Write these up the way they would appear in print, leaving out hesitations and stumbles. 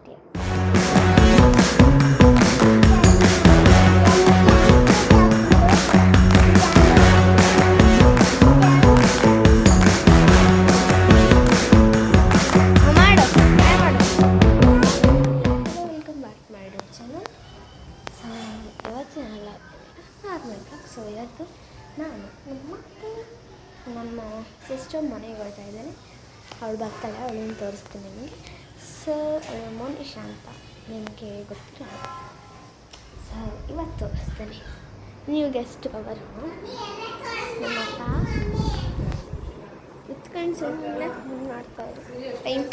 Tasty. So ಇವತ್ತು ನಾನು ನಮ್ಮ ಸಿಸ್ಟರ್ ಮನೆಗೆ ಹೋಗ್ತಾ ಇದ್ದೇನೆ. ಅವಳು ಬರ್ತಾಳೆ, ಅವಳನ್ನು ತೋರಿಸ್ತೀನಿ ನಿಮಗೆ. ಸೊ ಮೋನಿಶಾ ಅಂತ ನಿಮಗೆ ಗೊತ್ತಿಲ್ಲ. ಸೊ ಇವತ್ತು ತೋರಿಸ್ತೀನಿ. ನೀವು ಗೆಸ್ಟ್ ಅವರು ನಮ್ಮ ಅಕ್ಕ ಕುತ್ಕೊಂಡು ಸುಮ್ಮನೆ ಮಾಡ್ತಾಯಿದ್ರು ಟೈಮ್.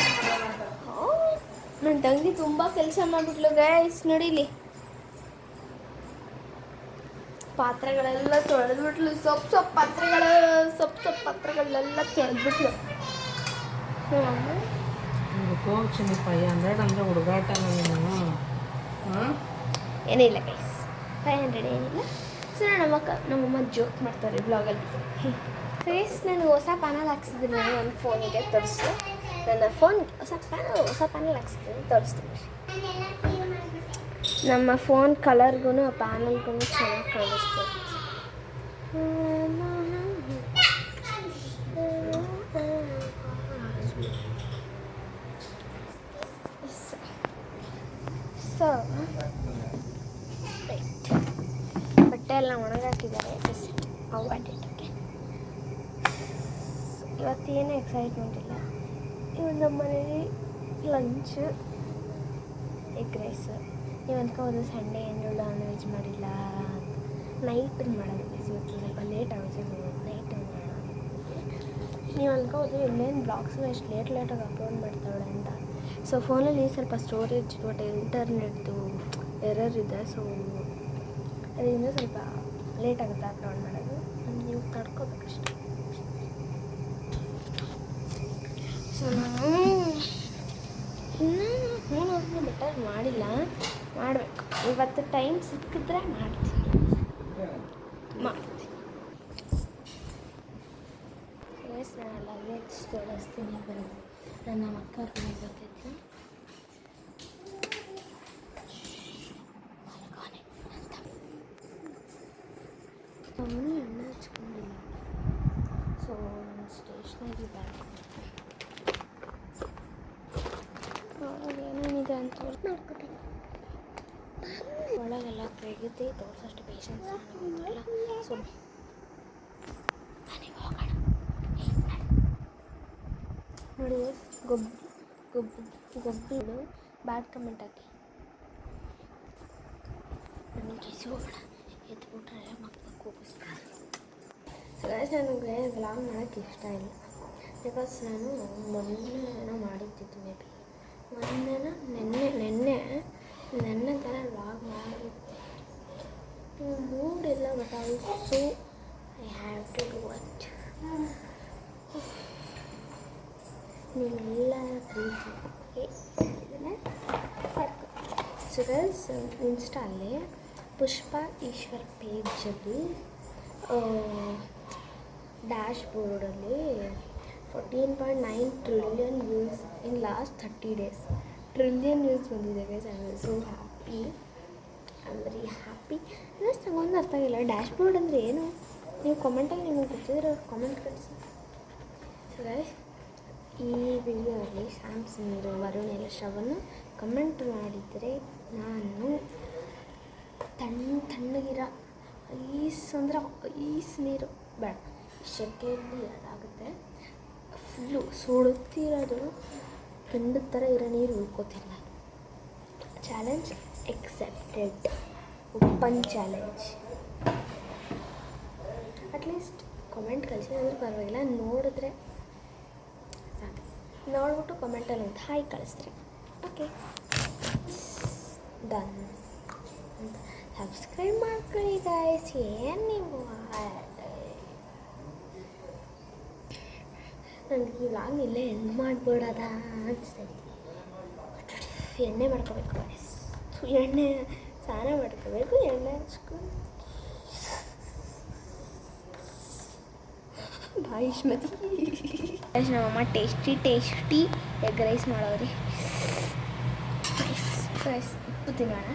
ನನ್ನ ತಂಗಿ ತುಂಬ ಕೆಲಸ ಮಾಡಿಬಿಟ್ಲು ಗೈಸ್. ನೋಡಿಲಿ, ಪಾತ್ರೆಗಳೆಲ್ಲ ತೊಳೆದ್ಬಿಟ್ಲು. ಸೊಪ್ಪು ಪಾತ್ರೆಗಳೆಲ್ಲ ತೊಳೆದ್ಬಿಟ್ಲು. ಅಂದರೆ ಹುಡುಗಾಟ ಏನಿಲ್ಲ ಗೈಸ್, 500 ಏನಿಲ್ಲ. ಸೊ ನಮ್ಮಮ್ಮ ಜೋಕ್ ಮಾಡ್ತಾರೆ ಬ್ಲಾಗಲ್ಲಿ. ಗೈಸ್ ನಾನು ಹೊಸ ಪ್ಯಾನಲ್ ಹಾಕ್ಸಿದ್ದೀನಿ ನನ್ನ ಫೋನಿಗೆ, ತೋರಿಸ್ತು. ನನ್ನ ಫೋನ್ ಹೊಸ ಪ್ಯಾನಲ್ ಹಾಕ್ಸಿದ್ದೀನಿ, ತೋರಿಸ್ತೀನಿ. ನಮ್ಮ ಫೋನ್ ಕಲರ್ಗೂ ಆ ಪ್ಯಾನಲ್ಗೂ ಚೆನ್ನಾಗಿ ಕಾಣಿಸ್ತು. ಸೊ ಬಟ್ಟೆ ಎಲ್ಲ ಒಣಗಾಕಿದ್ದಾರೆ. ಅವಾಡಿಟ್ಟಕ್ಕೆ ಇವತ್ತೇನು ಎಕ್ಸೈಟ್ಮೆಂಟ್ ಇಲ್ಲ. ಇವತ್ತು ನಮ್ಮ ಮನೇಲಿ ಲಂಚ್ ಎಗ್ ರೈಸ್. ನೀವು ಅಂದ್ಕೋಬೋದು ಸಂಡೇ ಏನು ನಾನ್ ವೆಜ್ ಮಾಡಿಲ್ಲ, ನೈಟ್ ಮಾಡೋದು. ಇವತ್ತು ಸ್ವಲ್ಪ ಲೇಟ್ ಆಗುತ್ತೆ, ನೈಟ್ ಮಾಡೋಣ. ನೀವು ಅಂದ್ಕೋಬೋದು ಇನ್ನೇನು ಬ್ಲಾಗ್ಸ್ನ ಎಷ್ಟು ಲೇಟಾಗಿ ಅಪ್ಲೋಡ್ ಮಾಡ್ತಾಳೆ ಅಂತ. ಸೊ ಫೋನಲ್ಲಿ ಸ್ವಲ್ಪ ಸ್ಟೋರೇಜ್ ಮತ್ತು ಇಂಟರ್ನೆಟ್ದು ಎರರ್ ಇದೆ. ಸೊ ಅದರಿಂದ ಸ್ವಲ್ಪ ಲೇಟ್ ಆಗುತ್ತೆ ಅಪ್ಲೋಡ್ ಮಾಡೋದು. ನೀವು ತಡ್ಕೋಬೇಕಷ್ಟೆ. ಸೊ ನಾನು ಇನ್ನೂ ಫೋನ್ ಬೆಟರ್ ಮಾಡಿಲ್ಲ, ಮಾಡಬೇಕು. ಇವತ್ತು ಟೈಮ್ ಸಿಕ್ಕಿದ್ರೆ ಮಾಡ್ತೀನಿ. ನಾನು ಲಗೇಜ್ ತೋರಿಸ್ತೀನಿ ಬರೋದು. ನನ್ನ ಅಕ್ಕ ಮನೆಗೆ ಬರ್ತಿದ್ದೆ. ಮಮ್ಮಿ ಎಣ್ಣೆ ಹಚ್ಕೊಂಡಿಲ್ಲ. ಸೊ ನನ್ನ ಸ್ಟೇಷ್ನರಿ ಬ್ಯಾಗ್ ಏನೇನಿದೆ ಅಂತ ನೋಡ್ಕೊತೀನಿ. ಒಳಗೆಲ್ಲ ತೆಗೆದು ತೋರಿಸೋಷ್ಟು ಪೇಷನ್ಸ್ ಇಲ್ಲ. ಸೊ ಮನೆಗೆ ಹೋಗೋಣ. ನೋಡಿ, ಗೊಬ್ಬಿಡು ಬ್ಯಾಡ್ ಕಮೆಂಟ್ ಹಾಕಿ. ನನಗೆ ಕಿಸಿ ಹೋಗೋಣ. ಎದ್ಬಿಟ್ರೆ ಮಕ್ಕಳು ಕೂಗಿಸ್ತಾರೆ. ನನಗೆ ವ್ಲಾಗ್ ಮಾಡೋಕ್ಕೆ ಇಷ್ಟ ಇಲ್ಲ. ಬಿಕಾಸ್ ನಾನು ಮೊನ್ನೆ ಮಾಡಿದ್ದಿದ್ದು, ಮೇ ಬಿ ನೆನ್ನೆ ಥರ ವ್ಲಾಗ್ ಮಾಡಿದ್ದೆ. ಮೂಡಿಲ್ಲ, but also I have to do it. ನೀವೆಲ್ಲರ ಪ್ರೀತಿ ಸೊ ಗೈಸ್, ಇನ್ಸ್ಟಾಲ್ಲಿ ಪುಷ್ಪ ಈಶ್ವರ್ ಪೇಜಲ್ಲಿ ಡ್ಯಾಶ್ ಬೋರ್ಡಲ್ಲಿ 14.9 trillion views in last 30 days. Trillion views ಬಂದಿದೆ guys. I am so happy, I am very happy. Just ನಂಗೊಂದು ಅರ್ಥ ಆಗಿಲ್ಲ, ಡ್ಯಾಶ್ ಬೋರ್ಡ್ ಅಂದರೆ ಏನು? ನೀವು ಕಾಮೆಂಟಲ್ಲಿ ನಿಮಗೆ ಗೊತ್ತಿದ್ರೆ ಕಾಮೆಂಟ್ ಕಳಿಸಿ. ಸೊ ಗೈಸ್, ಈ ವಿಡಿಯೋದಲ್ಲಿ ಸ್ಯಾಮ್ಸಂಗ್ ವರುಣ್ ಎಲ್ಲ ಶ್ರವಣ ಕಮೆಂಟ್ ಮಾಡಿದರೆ ನಾನು ತಣ್ಣಗಿರೋ ಐಸ್ ಅಂದರೆ ಐಸ್ ನೀರು ಬೇಡ, ಶೆಕೆಯಲ್ಲಿ ಅದಾಗುತ್ತೆ. ಫುಲ್ಲು ಸುಡುತ್ತಿರೋದು ಕೆಂಡದ ಥರ ಇರೋ ನೀರು ಉಳ್ಕೋತಿಲ್ಲ. Challenge accepted. Open challenge. At least comment ಕಳಿಸಿ ಅಂದರೆ ಪರವಾಗಿಲ್ಲ, ನೋಡಿದ್ರೆ ಸಾಕು. ನೋಡ್ಬಿಟ್ಟು ಕಮೆಂಟಲ್ಲಿ ಒಂದು ಹಾಯ್ ಕಳಿಸ್ರಿ. Okay, done. ಸಬ್ಸ್ಕ್ರೈಬ್ ಮಾಡ್ಕೊಳ್ಳಿ ಗಾಯ್ಸ್. ಏನು ನೀವು ನನಗೆ ಈ ವ್ಲಾಗ್ ಇಲ್ಲೇ ಎಂಡ್ ಮಾಡಿಬಿಡೋದ ಅನಿಸ್ತೈತಿ. ಎಣ್ಣೆ ಮಾಡ್ಕೋಬೇಕು ಗಾಯ್ಸ್. ಎಣ್ಣೆ ಸ್ನಾನ ಮಾಡ್ಕೋಬೇಕು, ಎಣ್ಣೆ ಹಚ್ಕೊಂಡು ಭಾಯಿಷ್ಮತಿ. ನಮ್ಮಮ್ಮ ಟೇಸ್ಟಿ ಎಗ್ ರೈಸ್ ಮಾಡೋರಿ. ಗೈಸ್ ಉಪ್ಪು ತಿನ್ನೋಣ.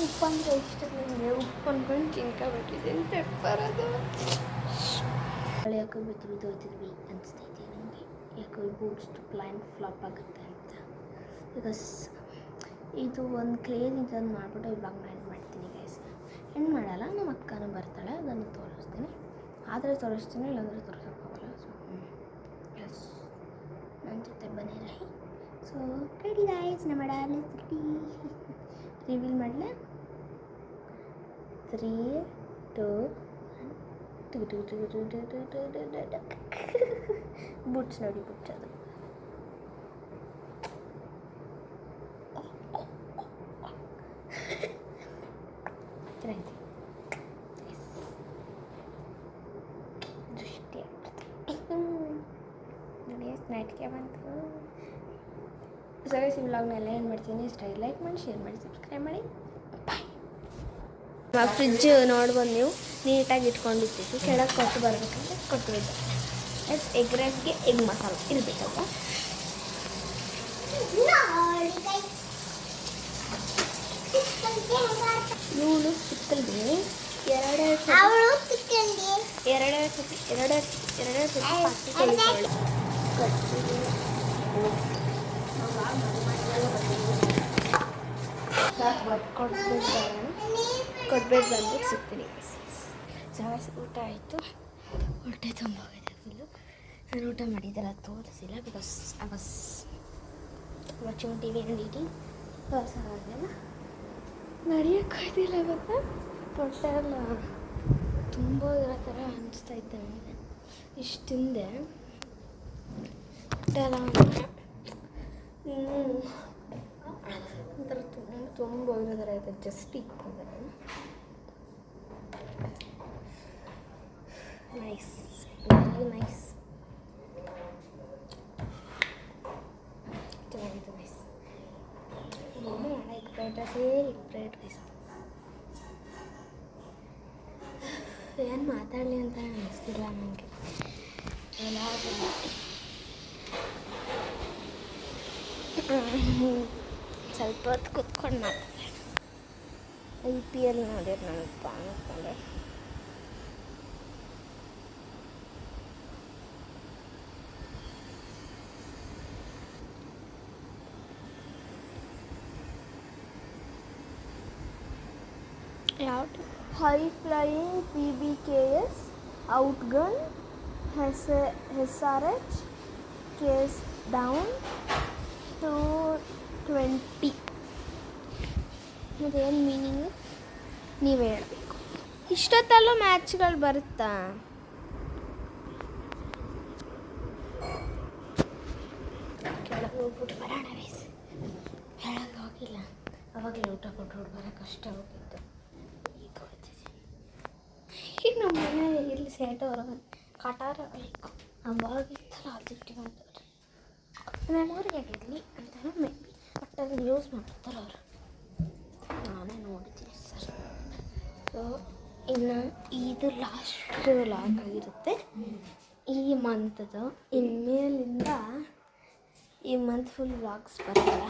ಉಪ್ಪಂದ್ರೆ ಇಷ್ಟ ನನಗೆ. ಉಪ್ಪು ಅಂದ್ಕೊಂಡು ಚಿಂಕಾಬಿಟ್ಟಿದ್ದೀನಿ. ಪೆಪ್ಪರ್ ಅದು ಯಾಕೋ ಬಿದ್ದು ಹೋಗ್ತಿದ್ವಿ ಅನಿಸ್ತೈತಿ ನನಗೆ. ಯಾಕೋ ಬೂಟ್ಸ್ ಪ್ಲ್ಯಾನ್ ಫ್ಲಾಪ್ ಆಗುತ್ತೆ ಅಂತ. ಬಿಕಾಸ್ ಇದು ಒಂದು ಕ್ಲೇನ್ ಇದನ್ನು ಮಾಡಿಬಿಟ್ಟು ಇವಾಗ ನಾನು ಎಂಡ್ ಮಾಡ್ತೀನಿ ಗೈಸ್. ಎಂಡ್ ಮಾಡಲ್ಲ, ನಮ್ಮ ಅಕ್ಕನೂ ಬರ್ತಾಳೆ, ಅದನ್ನು ತೋರಿಸ್ತೀನಿ. ಆದರೆ ತೋರಿಸ್ತೀನಿ, ಇಲ್ಲಾಂದರೆ ತೋರಿಸೋಕ್ಕಾಗಲ್ಲ. ಸೊ ಪ್ಲಸ್ ನನ್ನ ಜೊತೆ ಬನ್ನಿ ರಹಿ. ಸೊ ರೆಡಿ ಗೈಸ್, ನಮ್ಮ ಡಾಲಿ ರಿವೀಲ್ ಮಾಡಲೇ. 3, 2 ಬುಟ್ಸ್ ನೋಡಿ, ಬುಟ್ಸ್ ಅದು ಚೆನ್ನಾಗಿದೆ. ದೃಷ್ಟಿ ನೋಡಿ ನೈಟ್ಗೆ ಬಂತು. ಸರಿ, ಈ ವ್ಲಾಗ್ನೆಲ್ಲ ಏನು ಮಾಡ್ತೀನಿ, ಇಷ್ಟ ಲೈಕ್ ಮಾಡಿ, ಶೇರ್ ಮಾಡಿ, ಸಬ್ಸ್ಕ್ರೈಬ್ ಮಾಡಿ. ಫ್ರಿಜ್ ನೋಡ್ಬೋದು ನೀವು, ನೀಟಾಗಿ ಇಟ್ಕೊಂಡಿರ್ತೀವಿ. ಕೆಳಗೆ ಕೊಟ್ಟು ಬರಬೇಕಂದ್ರೆ ಕೊಟ್ಟಿದ್ದು. ಎಗ್ ರೈಸ್ಗೆ ಎಗ್ ಮಸಾಲ ಇರಬೇಕಲ್ವ. ಇವಳು ಚಿಕ್ಕಲ್ಗೆ ಎರಡೆರಡು ಸತಿ ಪಾತ್ರೆ ತೊಳಿತಾಳೆ. ಕೊಟ್ಬಿಟ್ಟು ಬಂದ್ಬಿಟ್ಟು ಸಿಗ್ತೀನಿ. ಜಾಸ್ತಿ ಊಟ ಆಯಿತು, ಹೊಟ್ಟೆ ತುಂಬ ಹೋಗಿದೆ ಫುಲ್ಲು. ನಾನು ಊಟ ಮಾಡಿದ್ದೆಲ್ಲ ತೋರಿಸಿಲ್ಲ, because I was watching T V and eating. ಆಗಲ್ಲ, ನಡೆಯೋಕ್ಕಾಯ್ತಿಲ್ಲ ಗೊತ್ತಾ. ಹೊಟ್ಟೆ ಎಲ್ಲ ತುಂಬ ಇರೋ ಥರ ಅನಿಸ್ತೈತೆ ನನಗೆ. ಇಷ್ಟು ತಿಂದೆ, ಹೊಟ್ಟೆ ಎಲ್ಲ ಒಂಥರ ತುಂಬ ಇರೋ ಥರ ಐತೆ. ಜಸ್ಟ್ ಇಕ್ಕೊಂಡ್ರೆ ನೈಸ್, ವೆರಿ ನೈಸ್, ಚೆನ್ನಾಗಿತ್ತು ನೈಸ್. ಎಗ್ ಫ್ರೈಡ್ ರೈಸೇ ಎಗ್ ಫ್ರೈಡ್ ರೈಸ್. ಏನು ಮಾತಾಡಲಿ ಅಂತ ಅನಿಸ್ತಿಲ್ಲ ನನಗೆ. ಸ್ವಲ್ಪ ಹೊತ್ತು ಕುತ್ಕೊಂಡು ಮಾತಾಡೋಣ. IPL ನೋಡಿದ್ರೆ ನನಗೆ ಅಂದ್ಕೊಂಡೆ. ಯಾವುದು high flying PBKS ಔಟ್ಗನ್ SRH case down to 20. ಅದೇನು ಮೀನಿಂಗು ನೀವೇ ಹೇಳಬೇಕು. ಇಷ್ಟೊತ್ತಲ್ಲೂ ಮ್ಯಾಚ್ಗಳು ಬರುತ್ತಾ? ಕೆಳಗೆ ಹೋಗ್ಬಿಟ್ಟು ಬರೋಣ ವಯಸ್ಸು. ಕೆಳಗೆ ಹೋಗಿಲ್ಲ, ಅವಾಗಲೇ ಊಟ ಕೊಟ್ಟು ಬರೋ ಕಷ್ಟ ಹೋಗಿತ್ತು. ಈಗ ಹೋಗ್ತಿದ್ದೀನಿ. ಈಗ ನಮ್ಮ ಮನೆ ಇಲ್ಲಿ ಸೇಟವರ ಕಟಾರ ಬೇಕು ಅವಾಗಿತ್ತಲ್ಲ, ಅದಕ್ಕೆ ಬಂದವ್ರು ಮೆಮೊರಿ ಆಗಿರಲಿ ಅಂತ ಮೇ ಬಿ. ಬಟ್ ಅದನ್ನು ಯೂಸ್ ಮಾಡ್ತಾರೆ ಅವರು, ನಾನೇ ನೋಡಿದ್ದೀನಿ ಸರ್. ಸೊ ಇನ್ನು ಇದು ಲಾಸ್ಟ್ ಲಾಗ್ ಆಗಿರುತ್ತೆ ಈ ಮಂತ್ದು. ಇನ್ಮೇಲಿಂದ ಈ ಮಂತ್ ಫುಲ್ ವ್ಲಾಗ್ಸ್ ಬರಲ್ಲ,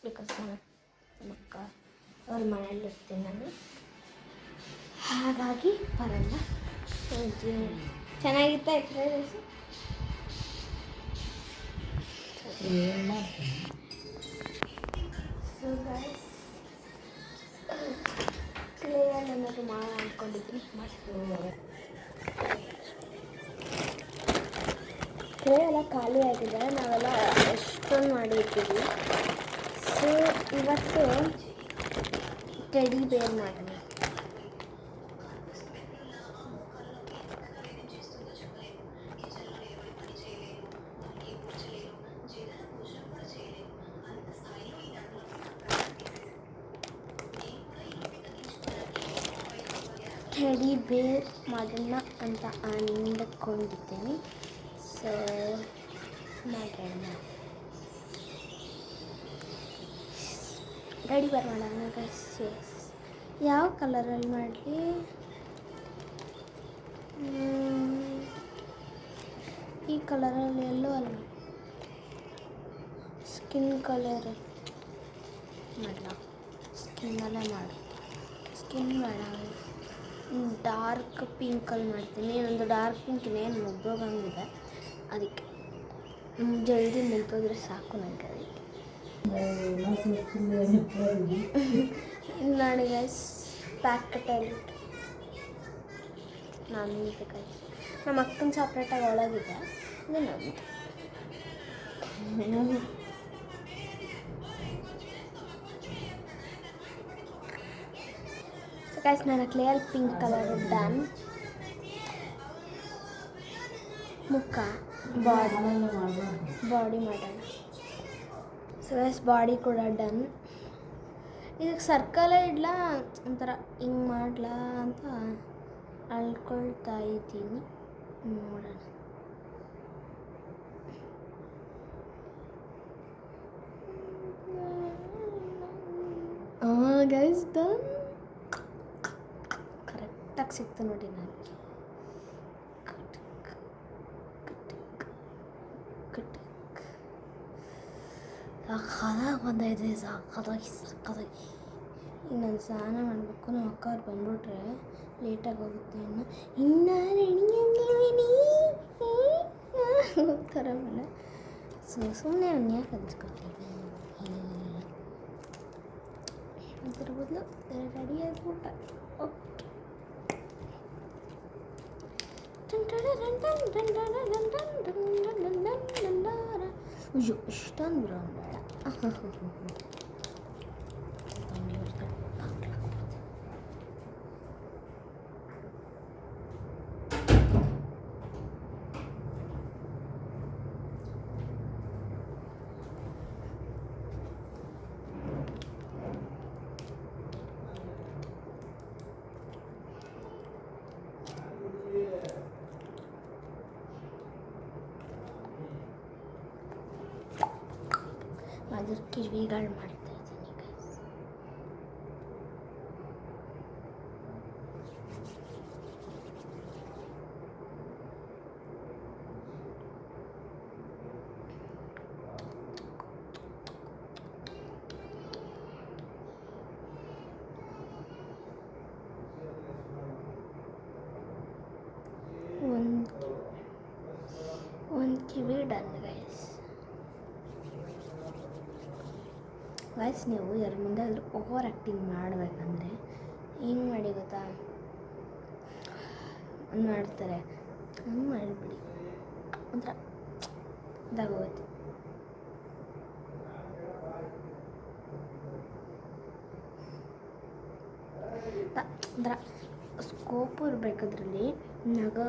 ಬಿಕಾಸ್ ನಮ್ಮ ಅಕ್ಕ ಅವ್ರ ಮನೇಲಿ ಇರ್ತೀನಿ ನಾನು, ಹಾಗಾಗಿ ಬರಲ್ಲ. ಚೆನ್ನಾಗಿತ್ತಾ ಎಕ್ಸರ್ಸೈಸ್? ಸೊ ಗೈಸ್, ಕ್ಲೇಯಲ್ಲಿ ಏನಾದರೂ ಮಾಡೋಣ ಅಂದ್ಕೊಂಡಿದ್ದೀನಿ. ಕ್ಲೇ ಎಲ್ಲ ಖಾಲಿ ಆಗಿದೆ, ನಾವೆಲ್ಲ ಎಷ್ಟೊಂದು ಮಾಡಿರ್ತೀವಿ. ಸೊ ಇವತ್ತು ಟೆಡಿ ಬೇರ್ ಮಾಡೋಣ. ಟೆಡಿ ಬೇರ್ ಮಾಡೋಣ ಅಂತ ಅಂದ್ಕೊಂಡಿದ್ದೀನಿ. ಸೊ ಮಾಡೋಣ. ರೆಡಿ ಬರೋಣ ಗೈಸ್. ಎಸ್, ಯಾವ ಕಲರಲ್ಲಿ ಮಾಡಲಿ? ಈ ಕಲರಲ್ಲಿ ಎಲ್ಲೋ ಅಲ್ಲ, ಸ್ಕಿನ್ ಕಲರ್ ಮಾಡಲ. ಸ್ಕಿನ್ನಲ್ಲೇ ಮಾಡು. ಸ್ಕಿನ್ ಬೇಡ, ಡಾರ್ಕ್ ಪಿಂಕಲ್ಲಿ ಮಾಡ್ತೀನಿ. ಇನ್ನೊಂದು ಡಾರ್ಕ್ ಪಿಂಕ್ ಇನ್ನೇನು ಮುಗ್ದೋಗಂಗಿದೆ, ಅದಕ್ಕೆ ಜಲ್ದಿ ಮುಗ್ದೋದ್ರೆ ಸಾಕು ನನಗೆ. ಅದಕ್ಕೆ ನೋಡಿ ಗೈಸ್, ಪ್ಯಾಕೆಟಲ್ಲಿ ನಂದು ಗೈಸ್. ನಮ್ಮ ಅಕ್ಕನ ಸಪ್ರೇಟಾಗಿ ಒಳಗಿದೆ, ಇದು ನಂದು. ಸೊ ಗೈಸ್, ನನ್ನ ಕ್ಲಿಯರ್ ಪಿಂಕ್ ಕಲರ್ ಡನ್. ಮುಖ, ಬಾಡಿ ಮಾಡೋಣ. ಸೊ ಗೈಸ್, ಬಾಡಿ ಕೂಡ ಡನ್. ಇದಕ್ಕೆ ಸರ್ಕಲೇ ಇಡ್ಲಾ, ಒಂಥರ ಹಿಂಗೆ ಮಾಡ್ಲಾ ಅಂತ ಅಳ್ಕೊಳ್ತಾ ಇದ್ದೀನಿ. ನೋಡೋಣ. Guys done. ಕರೆಕ್ಟಾಗಿ ಸಿಕ್ತು ನೋಡಿ ನನಗೆ. ಸಾಕಾಗಿ ಬಂದೈತೆ, ಸಾಕಾಗಿ. ಈಗ ನಾನು ಸ್ನಾನ ಮಾಡಬೇಕು. ನಮ್ಮ ಅಕ್ಕ ಅವ್ರು ಬಂದ್ಬಿಟ್ರೆ ಲೇಟಾಗಿ ಹೋಗುತ್ತೆ. ಇನ್ನು ರೆಡಿಯಾಗಿದ್ದೀನಿ ಹೋಗ್ತಾರ ಮೇಲೆ. ಸುಮ್ಮನೆ ನಾನು ಯಾಕೆ ಅನ್ಸ್ಕೊತೀನಿ, ಅದ್ರ ಬದಲು ರೆಡಿಯಾಗ್ಬಿಟ್ಟ. ಓಕೆ, ಅಯ್ಯೋ ಇಷ್ಟೊಂದು ಬ್ರೌನ್ ಬೇಡ. ಅದ್ರ ಕಿವಿಗಳು ಮಾಡ್ತಾ ಇದ್ದೀನಿ ಗೈಸ್. ಒಂದು ಕಿವಿ ಡನ್ ಗೈಸ್. ಗೈಸ್, ನೀವು ಯಾರ ಮುಂದೆ ಆದರೂ ಓವರ್ ಆ್ಯಕ್ಟಿಂಗ್ ಮಾಡಬೇಕಂದ್ರೆ ಹಿಂಗೆ ಮಾಡಿ ಗೊತ್ತಾ, ಮಾಡ್ತಾರೆ, ಹಂಗೆ ಮಾಡಿಬಿಡಿ, ಒಂಥರ ಇದಾಗೋಗುತ್ತೆ. ಒಂಥರ ಸ್ಕೋಪು ಇರಬೇಕು, ಅದರಲ್ಲಿ ನಗ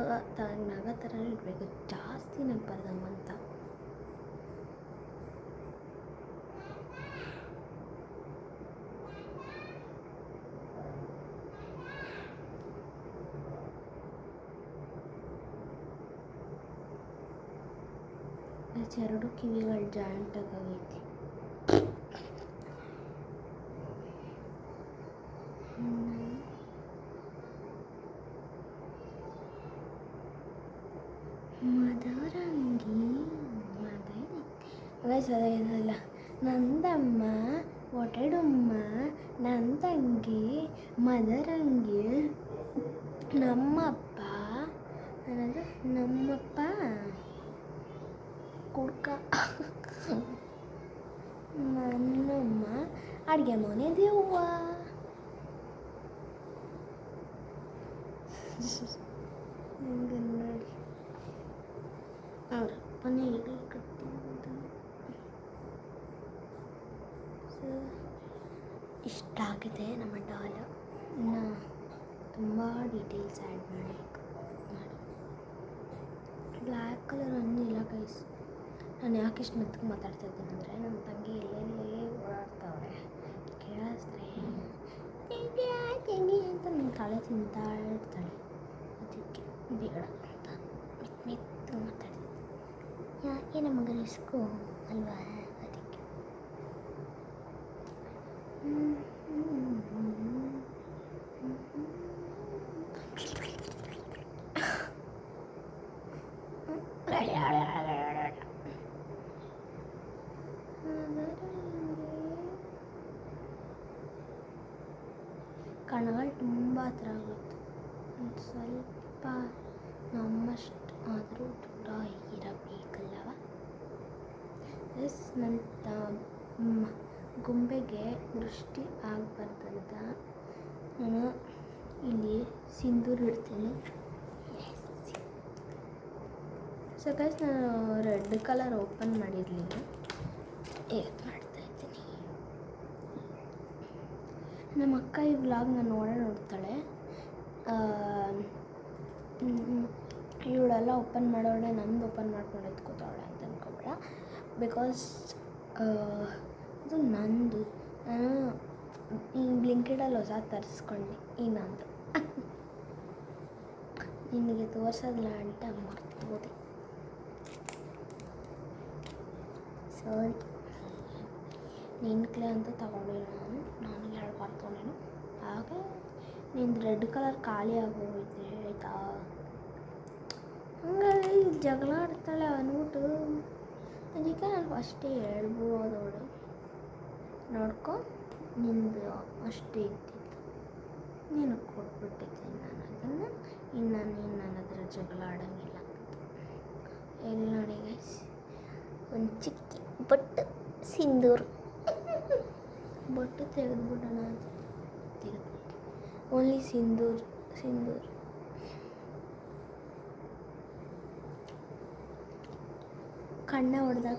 ಥರ ಇರಬೇಕು, ಜಾಸ್ತಿ ನಗ್ಬಾರ್ದಮ್ಮ ಅಂತ. ಎರಡು ಕಿವಿಗಳು ಜಾಯಿಂಟಾಗಿ ಆಗೈತಿ. ಮದರಂಗಿ ಏನಲ್ಲ, ನಂದಮ್ಮ ಒಟಡುಮ್ಮ, ನನ್ನ ತಂಗಿ ಮದರಂಗಿ, ನಮ್ಮಪ್ಪ ಅನ್ನೋದು ನಮ್ಮಪ್ಪ ಕುಡ್ಕ, ನನ್ನಮ್ಮ ಅಡುಗೆ ಮನೆ ದೇವ್ವ. ನೋಡಿ, ಅವರಪ್ಪನೇ ಇಡೀ ಕಟ್ಟಿದ್ದು. ಇಷ್ಟ ಆಗಿದೆ ನಮ್ಮ ಡಾಲು. ಇನ್ನು ತುಂಬ ಡೀಟೇಲ್ಸ್ ಆ್ಯಡ್ ಮಾಡಬೇಕು. ಬ್ಲ್ಯಾಕ್ ಕಲರ್ ಅನ್ನಿಲ್ಲ ಗೈಸ್. ನಾನು ಯಾಕೆ ಇಷ್ಟು ಮೆತ್ತಗೆ ಮಾತಾಡ್ತಾ ಇದ್ದೀನಿ ಅಂದರೆ, ನಮ್ಮ ತಂಗಿ ಎಲ್ಲೆಲ್ಲೇ ಓಡಾಡ್ತಾವಳೆ, ಕೇಳಿಸ್ರೆ ತೆಂಗಿ ಅಂತ ನನ್ನ ತಲೆ ತಿಂತಾ ಇರ್ತಾಳೆ. ಅದಕ್ಕೆ ಬೇಡ ಅಂತ ಮೆತ್ತಗೆ ಮಾತಾಡ್ತೀನಿ. ಯಾಕೆ ನಮಗೆ ರಿಸ್ಕು ಅಲ್ವಾ, ಅದಕ್ಕೆ. ಕಣ್ಣುಗಳು ತುಂಬ ಹತ್ರ ಆಗುತ್ತೆ, ಒಂದು ಸ್ವಲ್ಪ ನಮ್ಮಷ್ಟು ಆದರೂ ದೂರ ಇರಬೇಕಲ್ಲವ. ನನ್ನ ಗೊಂಬೆಗೆ ದೃಷ್ಟಿ ಆಗಬಾರ್ದಂತ ನಾನು ಇಲ್ಲಿ ಸಿಂಧೂರು ಇಡ್ತೀನಿ. ಸೊ ಗೈಸ್, ನಾನು ರೆಡ್ ಕಲರ್ ಓಪನ್ ಮಾಡಿರಲಿಲ್ಲ, ಇದು ಮಾಡ್ತಾಯಿದ್ದೀನಿ. ನಮ್ಮ ಅಕ್ಕ ಈ ವ್ಲಾಗ್ನ ನೋಡ್ತಾಳೆ. ಇವಳೆಲ್ಲ ಓಪನ್ ಮಾಡೋಳೆ, ನಂದು ಓಪನ್ ಮಾಡ್ಕೊಂಡು ಎತ್ಕೋತಾಳೆ ಅಂತ ಅನ್ಕೋಬೇಡ. ಬಿಕಾಸ್ ಇದು ನಂದು. ನಾನು ಈ ಬ್ಲಿಂಕಿಡಲ್ಲಿ ಹೊಸ ತರಿಸ್ಕೊಂಡೆ, ಈ ನಂದು. ನಿನಗೆ ತೋರಿಸೋದಿಲ್ಲ ಅಂತ ಮರ್ತೋದೆ, ಸಾರಿ. ನಿನ್ಕಲೆ ಅಂತ ತಗೊಂಡಿಲ್ಲ ನಾನು 2 ಬಾರ್ ತೊಗೊಂಡೇನು. ಹಾಗೆ ನಿಂದು ರೆಡ್ ಕಲರ್ ಖಾಲಿ ಆಗೋಗೈತೆ ಆಯಿತಾ. ಹಂಗಾಗಿ ಜಗಳ ಆಡ್ತಾಳೆ ಅಂದ್ಬಿಟ್ಟು ಅದಕ್ಕೆ ನಾನು ಫಸ್ಟೇ ಹೇಳ್ಬೋದು ಅವಳು, ನೋಡ್ಕೊ ನಿಂದು ಅಷ್ಟೇ ಇದ್ದಿದ್ದು, ನೀನು ಕೊಟ್ಬಿಟ್ಟಿದ್ದೀನಿ ನಾನು ಅದನ್ನು, ಇನ್ನು ನೀನು ನನ್ನ ಹತ್ರ ಜಗಳ ಆಡೋಂಗಿಲ್ಲ. ಎಲ್ಲಿ ನೋಡಿ ಗೈಸ್, ಒಂದು ಚಿಕ್ಕಿ ಬೊಟ್ಟು ಸಿಂಧೂರು, ಬೊಟ್ಟು ತೆಗೆದುಬಿಡೋಣ ಅಂತ ತೆಗೆದುಬಿಟ್ಟು, ಓನ್ಲಿ ಸಿಂಧೂರು. ಕಣ್ಣ ಹೊಡೆದಾಗ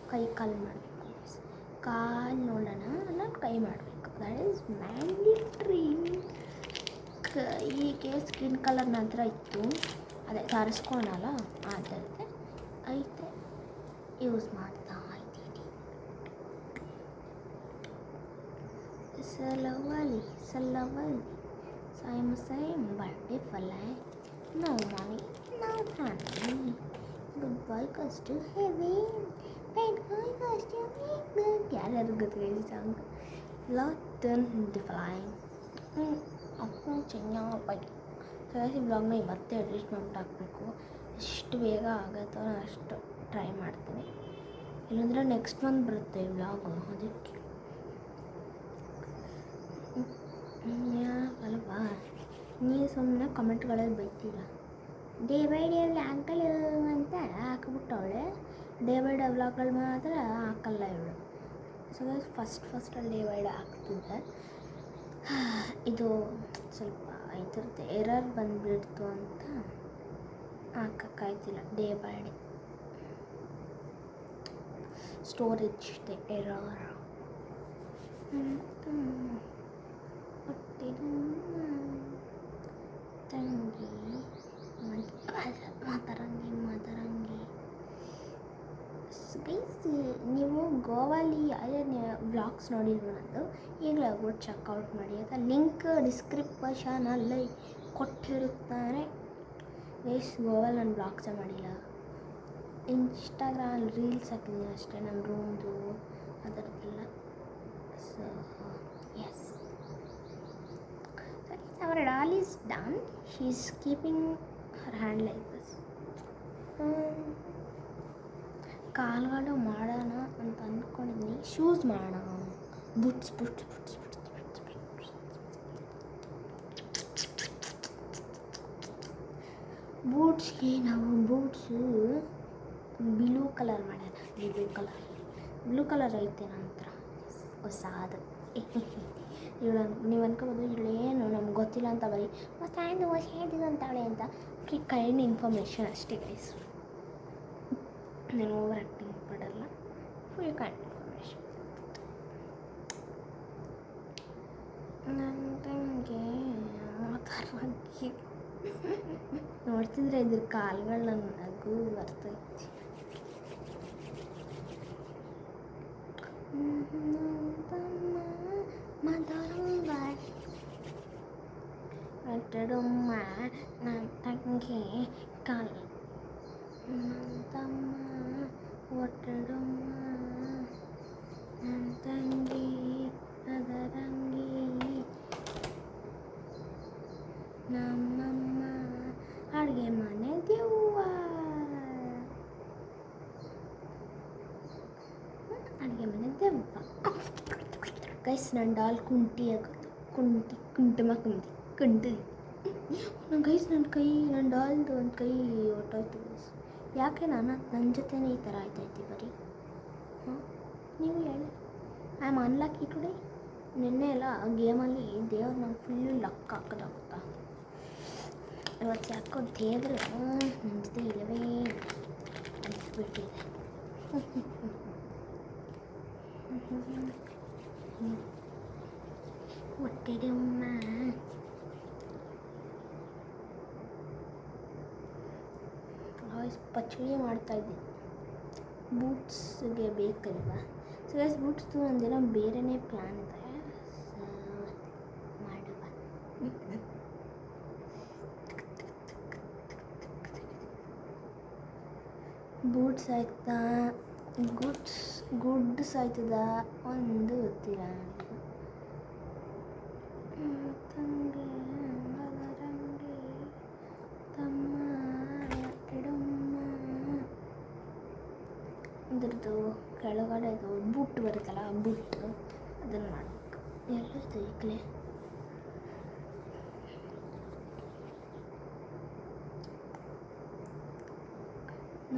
ಕೈ ಕಾಲು ಮಾಡಬೇಕು. ಕಾಲು ನೋಡೋಣ ಅಲ್ಲ, ಕೈ ಮಾಡಬೇಕು. That is mandatory. ಕೈಗೆ ಸ್ಕಿನ್ ಕಲರ್ ನಂತರ ಇತ್ತು, ಅದೇ ತರಿಸ್ಕೊಳಲ್ಲ ಅದಕ್ಕೆ ಐತೆ, ಯೂಸ್ ಮಾಡ್ತಾ ಇದ್ದೀನಿ. ಸಲವಲಿ same birthday fella. No money, no family. Goodbye goes to heaven, bad guy goes to heaven. ಯಾರ್ಯಾರು ಗೊತ್ತಿದೆ ಸಾಂಗ್? ಲಾಟನ್ ಡಿಫ್ಲೈನ್ ಅಪ್ಪು ಚೆನ್ನಾಗಿ ಈ ಬ್ಲಾಗ್ನ ಇವತ್ತೇ ಎಡಿಟ್ ಮಾಡ್ಬಿಟ್ಟು ಹಾಕಬೇಕು. ಎಷ್ಟು ಬೇಗ ಆಗುತ್ತೋ ಅಷ್ಟು ಟ್ರೈ ಮಾಡ್ತೀನಿ, ಇಲ್ಲಾಂದರೆ ನೆಕ್ಸ್ಟ್ ಮಂತ್ ಬರುತ್ತೆ ಈ ಬ್ಲಾಗು. ಅದಕ್ಕೆ ಅಲ್ವಾ, ನೀವು ಸುಮ್ಮನೆ ಕಮೆಂಟ್ಗಳಲ್ಲಿ ಬೈತೀರ. ಡೇ ಬೈ ಡೇ ವ್ಲಾಗ್ಗಳು ಅಂತ ಹಾಕ್ಬಿಟ್ಟವಳೆ, ಡೇ ಬೈ ಡೇ ವ್ಲಾಗ್ಗಳು ಮಾತ್ರ ಹಾಕಲ್ಲ ಇವಳು. ಸೊ ಫಸ್ಟಲ್ಲಿ ಡೇ ಬೈ ಡೇ ಹಾಕ್ತಿದ್ದೆ. ಇದು ಸ್ವಲ್ಪ ಇದ್ರದ್ದು ಎರರ್ ಬಂದುಬಿಡ್ತು ಅಂತ ಹಾಕೋಕ್ಕಾಯ್ತಿಲ್ಲ. Day by day storage error. ತಂಗಿ ಮಾತರಂಗಿ ಗೈಸ್, ನೀವು ಗೋವಾಲಿ ವ್ಲಾಗ್ಸ್ ನೋಡಿದ್ರು ನಂದು, ಈಗಲೇ ಹೋಗ್ಬಿಟ್ಟು ಚೆಕ್ಔಟ್ ಮಾಡಿ ಅಂತ ಲಿಂಕ್ ಡಿಸ್ಕ್ರಿಪ್ಷನಲ್ಲಿ ಕೊಟ್ಟಿರುತ್ತಾರೆ. ಗೈಸ್, ಗೋವಾಲಿ ನಾನು ವ್ಲಾಗ್ಸೇ ಮಾಡಿಲ್ಲ, ಇನ್ಸ್ಟಾಗ್ರಾಮಲ್ಲಿ ರೀಲ್ಸ್ ಹಾಕಿದ್ದೀನಿ ಅಷ್ಟೇ, ನನ್ನ ರೂಮ್ದು ಅದರದ್ದೆಲ್ಲ. So yes, our doll is done. She is keeping her hand like this. ಕಾಲ್ಗಳು ಮಾಡೋಣ ಅಂತ ಅಂದ್ಕೊಂಡಿದ್ದೀನಿ. ಶೂಸ್ ಮಾಡೋಣ, ಬೂಟ್ಸ್. ಬೂಟ್ಸ್ಗೆ ನಾವು ಬೂಟ್ಸು ಬ್ಲೂ ಕಲರ್ ಮಾಡೋಣ. ಬ್ಲೂ ಕಲರ್ ಐತೆ ನನ್ನ ಹತ್ರ ಹೊಸಾದು. ನೀವು ಅನ್ಕೋಬೋದು ಇಲ್ಲೇನು ನಮ್ಗೆ ಗೊತ್ತಿಲ್ಲ ಅಂತ ಬರೀ ಹೊಸ ಅಂತಾಳೆ ಅಂತ. ಕೈಂಡ್ ಇನ್ಫಾರ್ಮೇಷನ್ ಅಷ್ಟೇ ಗೈಸ್, ನಾನು ಓವರ್ ಆ್ಯಕ್ಟಿಂಗ್ ಮಾಡಲ್ಲ, ಫುಲ್ ಕೈಂಡ್ ಇನ್ಫಾರ್ಮೇಷನ್. ನನ್ನ ತಂಗಿ ಮಾತಾಡೋಕ್ಕೆ ನೋಡ್ತಿದ್ರೆ ಇದ್ರ ಕಾಲುಗಳು ನನ್ನ ನಗು ಬರ್ತೈತಿ. ಒಟ್ಟಡಮ್ಮ ನನ್ನ ತಂಗಿ ಕಾಲು, ನನ್ನ ತಮ್ಮ ಒಟ್ಟಡಮ್ಮ ನನ್ನ ತಂಗಿ ಅದರಂಗಿ, ನಮ್ಮಮ್ಮ ಅಡುಗೆ ಅಡುಗೆ ಮನೆ ದೆವ್ವ. ಅಡುಗೆ ಮನೆ ದೆವ್ವ. ಗೈಸ್ ನನ್ನ ಡಾಲ್ ಕುಂಟಿ ಆಗೋದು. ಕುಂಟಮ ಕುಂಟಿ. ಗೈಸ್ ನನ್ನ ಡಾಲ್ದು ಒಂದು ಕೈ ಹೊಟ್ಟೋಯ್ತು ಗೈಸ್. ಯಾಕೆ ನನ್ನ ಜೊತೆನೇ ಈ ಥರ ಆಯ್ತೈತಿ ಬರೀ? ಹಾಂ, ನೀವು ಹೇಳಿ. I am unlucky today. ನಿನ್ನೆ ಎಲ್ಲ ಗೇಮಲ್ಲಿ ದೇವ್ರು ನಂಗೆ ಫುಲ್ಲು ಲಕ್ ಹಾಕೋದಾಗುತ್ತಾ. ಇವತ್ತು ಯಾಕೋ ದೇವರು ನನ್ನ ಜೊತೆ ಇಲ್ಲವೇ ಅನಿಸ್ಬಿಟ್ಟಿದೆ. ಹೊಟ್ಟೆದಮ್ಮ ಪಚಡಿ ಮಾಡ್ತಾಯಿದ್ದೀನಿ. ಬೂಟ್ಸ್ಗೆ ಬೇಕಲ್ವಾ? ಸೊ ಗೈಸ್ ಬೂಟ್ಸ್ದು ಒಂದಿನ ಬೇರೆಯೇ ಪ್ಲ್ಯಾನ್ ಇದೆ. ಸೊ ಮಾಡುವ. ಬೂಟ್ಸ್ ಆಯ್ತಾ, ಗುಡ್ಸ್ ಆಯ್ತದ ಒಂದು ಗೊತ್ತಿಲ್ಲ ತಂಗಿ ಮಲರಂಗಿ ತಮ್ಮ ಇಡಮ್ಮ. ಇದ್ರದ್ದು ಕೆಳಗಡೆದು ಬುಟ್ ಬರುತ್ತಲ್ಲ, ಬುಟ್ಟು ಅದನ್ನು ಮಾಡಬೇಕು. ಎಲ್ಲರದ್ದು ಈಗಲೇ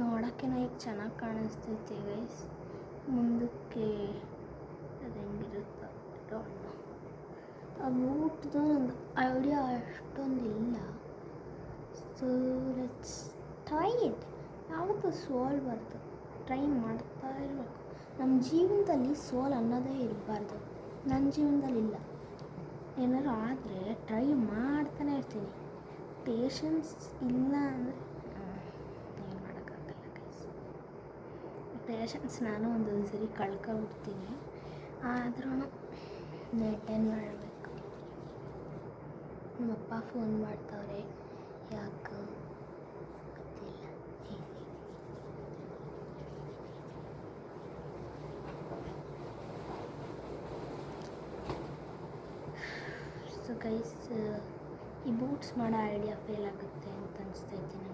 ನೋಡೋಕ್ಕೆ ಈಗ ಚೆನ್ನಾಗಿ ಕಾಣಿಸ್ತೈತೆ ಗೈಸ್. ಮುಂದಕ್ಕೆ ಅದು ಹೆಂಗಿರುತ್ತೋ ಆ ಬೂಟ್ದು ಒಂದು ಐಡಿಯಾ ಅಷ್ಟೊಂದಿಲ್ಲ. So let's try it. ಯಾವತ್ತೂ ಸೋಲ್ಬಾರ್ದು, ಟ್ರೈ ಮಾಡ್ತಾ ಇರಬೇಕು. ನಮ್ಮ ಜೀವನದಲ್ಲಿ ಸೋಲ್ ಅನ್ನೋದೇ ಇರಬಾರ್ದು. ನನ್ನ ಜೀವನದಲ್ಲಿಲ್ಲ. ಏನಾದ್ರು ಆದರೆ ಟ್ರೈ ಮಾಡ್ತಾನೆ ಇರ್ತೀನಿ. ಪೇಷನ್ಸ್ ಇಲ್ಲ ಅಂದರೆ ಏನು ಮಾಡೋಕ್ಕಾಗಲ್ಲ ಗೈಸ್. ಪೇಷನ್ಸ್ ನಾನು ಒಂದೊಂದು ಸರಿ ಕಳ್ಕೊಬಿಡ್ತೀನಿ. ಆದ್ರೂ ಮೇಂಟೈನ್ ಮಾಡಬೇಕು. ನಮ್ಮಪ್ಪ ಫೋನ್ ಮಾಡ್ತವ್ರೆ, ಯಾಕೆ ಗೊತ್ತಿಲ್ಲ. ಸೊ ಗೈಸ್, ಈ ಬೂಟ್ಸ್ ಮಾಡೋ ಐಡಿಯಾ ಫೇಲ್ ಆಗುತ್ತೆ ಅಂತ ಅನಿಸ್ತೈತಿ ನನಗೆ.